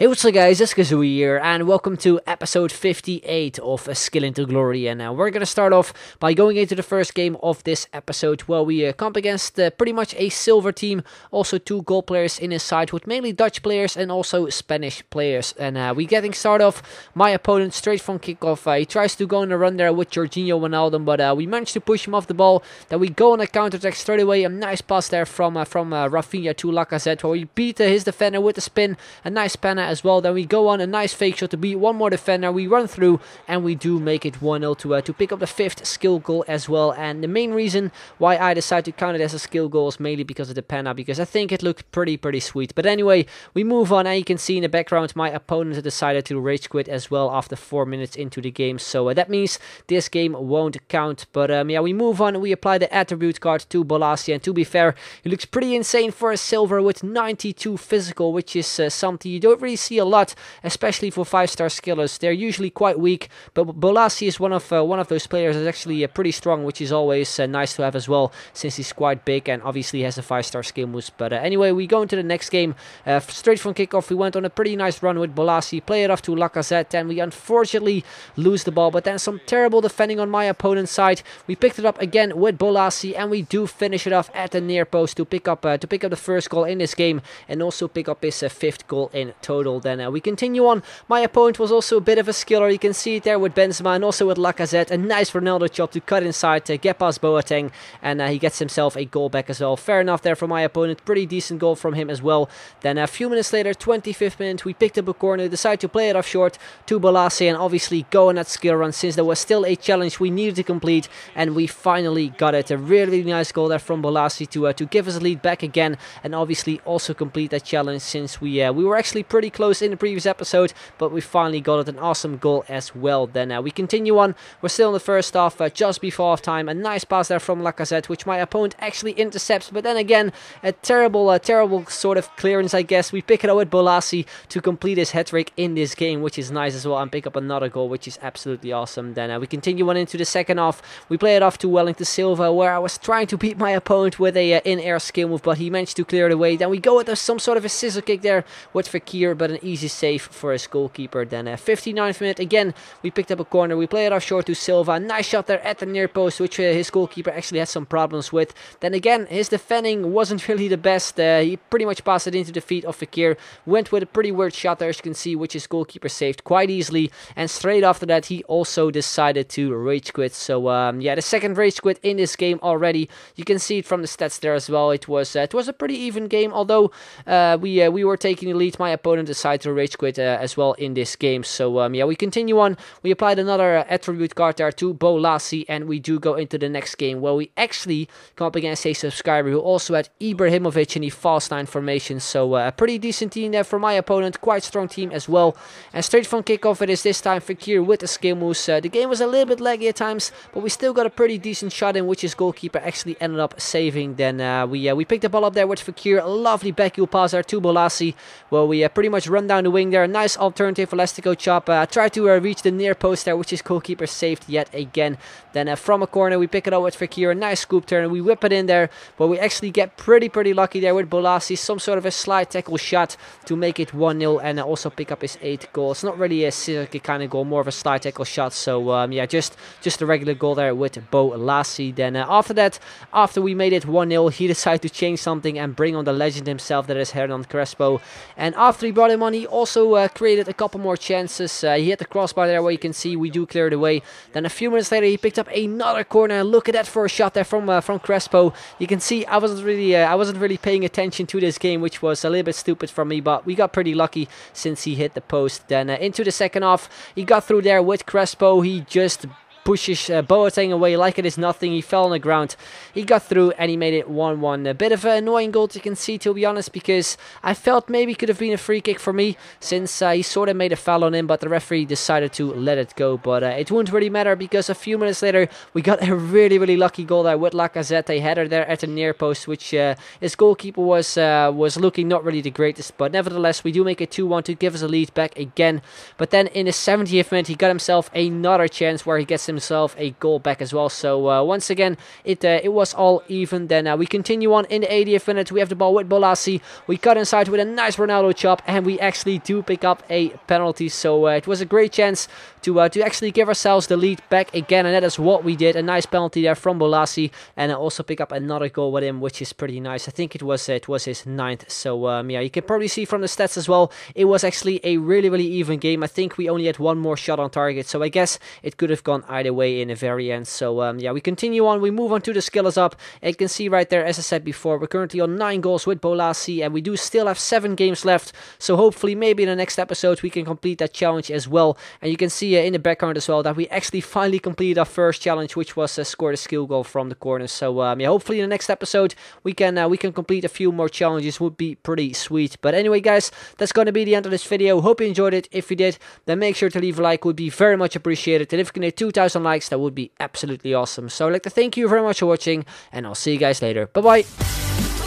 Hey, what's up guys, it's Kazooie here, and welcome to episode 58 of Skill into Glory. And we're gonna start off by going into the first game of this episode, where we comp against pretty much a silver team, also two gold players in his side, with mainly Dutch players and also Spanish players. And we getting started off, my opponent straight from kickoff, he tries to go on a run there with Jorginho Wijnaldum, but we managed to push him off the ball. Then we go on a counter-attack straight away, a nice pass there from Rafinha to Lacazette, where we beat his defender with a spin, a nice penna as well. Then we go on a nice fake shot to beat one more defender. We run through and we do make it 1-0 to pick up the 5th skill goal as well. And the main reason why I decided to count it as a skill goal is mainly because of the penna, because I think it looked pretty sweet. But anyway, we move on, and you can see in the background my opponent decided to rage quit as well after 4 minutes into the game. So that means this game won't count. But yeah, we move on. We apply the attribute card to Bolasie, and to be fair, he looks pretty insane for a silver with 92 physical, which is something you don't really see a lot, especially for 5-star skillers. They're usually quite weak, but Bolasie is one of those players that's actually pretty strong, which is always nice to have as well, since he's quite big and obviously has a 5-star skill boost. But anyway, we go into the next game. Straight from kickoff, we went on a pretty nice run with Bolasie, play it off to Lacazette, and we unfortunately lose the ball. But then some terrible defending on my opponent's side. We picked it up again with Bolasie, and we do finish it off at the near post to pick up the first goal in this game, and also pick up his 5th goal in total. Then we continue on. My opponent was also a bit of a skiller. You can see it there with Benzema and also with Lacazette. A nice Ronaldo chop to cut inside to get past Boateng, and he gets himself a goal back as well. Fair enough there for my opponent. Pretty decent goal from him as well. Then a few minutes later, 25th minute, we picked up a corner, decided to play it off short to Bolasie, and obviously go on that skill run, since there was still a challenge we needed to complete, and we finally got it. A really nice goal there from Bolasie to give us a lead back again, and obviously also complete that challenge, since we were actually pretty close in the previous episode, but we finally got it. An awesome goal as well. Then we continue on. We're still in the first half, just before half time. A nice pass there from Lacazette, which my opponent actually intercepts, but then again, a terrible sort of clearance, I guess. We pick it up with Bolasie to complete his hat-trick in this game, which is nice as well, and pick up another goal, which is absolutely awesome. Then we continue on into the second half. We play it off to Wellington Silva, where I was trying to beat my opponent with a in-air skill move, but he managed to clear it away. Then we go with some sort of a scissor kick there with Fekir, but an easy save for his goalkeeper. Then 59th minute, again, we picked up a corner. We play it off short to Silva. Nice shot there at the near post, which his goalkeeper actually had some problems with. Then again, his defending wasn't really the best. He pretty much passed it into the feet of Fekir. Went with a pretty weird shot there, as you can see, which his goalkeeper saved quite easily. And straight after that, he also decided to rage quit. So yeah, the second rage quit in this game already. You can see it from the stats there as well. It was a pretty even game, although we were taking the lead. My opponent decided to rage quit as well in this game. So yeah, we continue on. We applied another attribute card there to Bolasie, and we do go into the next game, where we actually come up against a subscriber who also had Ibrahimovic in the false 9 formation. So a pretty decent team there for my opponent, quite strong team as well. And straight from kickoff, it is this time Fekir with the skill moves. The game was a little bit laggy at times, but we still got a pretty decent shot in, which his goalkeeper actually ended up saving. Then we picked the ball up there with Fekir. A lovely backheel pass there to Bolasie, where we pretty much run down the wing there. A nice alternative elastico chop. Tried to reach the near post there, which his goalkeeper saved yet again. Then from a corner, we pick it up with Fekir. A nice scoop turn. We whip it in there, but we actually get pretty lucky there with Bolasie. Some sort of a slide tackle shot to make it 1-0, and also pick up his 8th goal. It's not really a scissor kick kind of goal, more of a slide tackle shot. So yeah, just a regular goal there with Bolasie. Then after that, after we made it 1-0, he decided to change something and bring on the legend himself, that is Hernan Crespo. And after he brought him on, he also created a couple more chances. He hit the crossbar there, where you can see we do clear it away. Then a few minutes later, he picked up another corner. Look at that for a shot there from Crespo. You can see I wasn't really paying attention to this game, which was a little bit stupid for me, but we got pretty lucky since he hit the post. Then into the second half, he got through there with Crespo. He just pushes Boateng away like it is nothing. He fell on the ground. He got through and he made it 1-1. A bit of an annoying goal, you can see, to be honest, because I felt maybe it could have been a free kick for me, since he sort of made a foul on him, but the referee decided to let it go. But it wouldn't really matter, because a few minutes later we got a really lucky goal there with Lacazette. A header there at the near post, which his goalkeeper was looking not really the greatest, but nevertheless we do make it 2-1 to give us a lead back again. But then in the 70th minute he got himself another chance, where he gets himself a goal back as well. So once again, it was all even. Then we continue on in the 80th minute. We have the ball with Bolasie. We cut inside with a nice Ronaldo chop, and we actually do pick up a penalty. So it was a great chance to actually give ourselves the lead back again, and that is what we did. A nice penalty there from Bolasie, and also pick up another goal with him, which is pretty nice. I think it was his 9th. So yeah, you can probably see from the stats as well, it was actually a really even game. I think we only had one more shot on target, so I guess it could have gone either way in the very end. So yeah, we continue on. We move on to the skill is up, and you can see right there, as I said before, we're currently on 9 goals with Bolasie, and we do still have 7 games left. So hopefully, maybe in the next episode, we can complete that challenge as well. And you can see in the background as well that we actually finally completed our first challenge, which was score the skill goal from the corner. So yeah, hopefully in the next episode we can complete a few more challenges. Would be pretty sweet. But anyway, guys, that's going to be the end of this video. Hope you enjoyed it. If you did, then make sure to leave a like. Would be very much appreciated. And if we can hit 2,000 likes, that would be absolutely awesome. So I'd like to thank you very much for watching, and I'll see you guys later. Bye bye.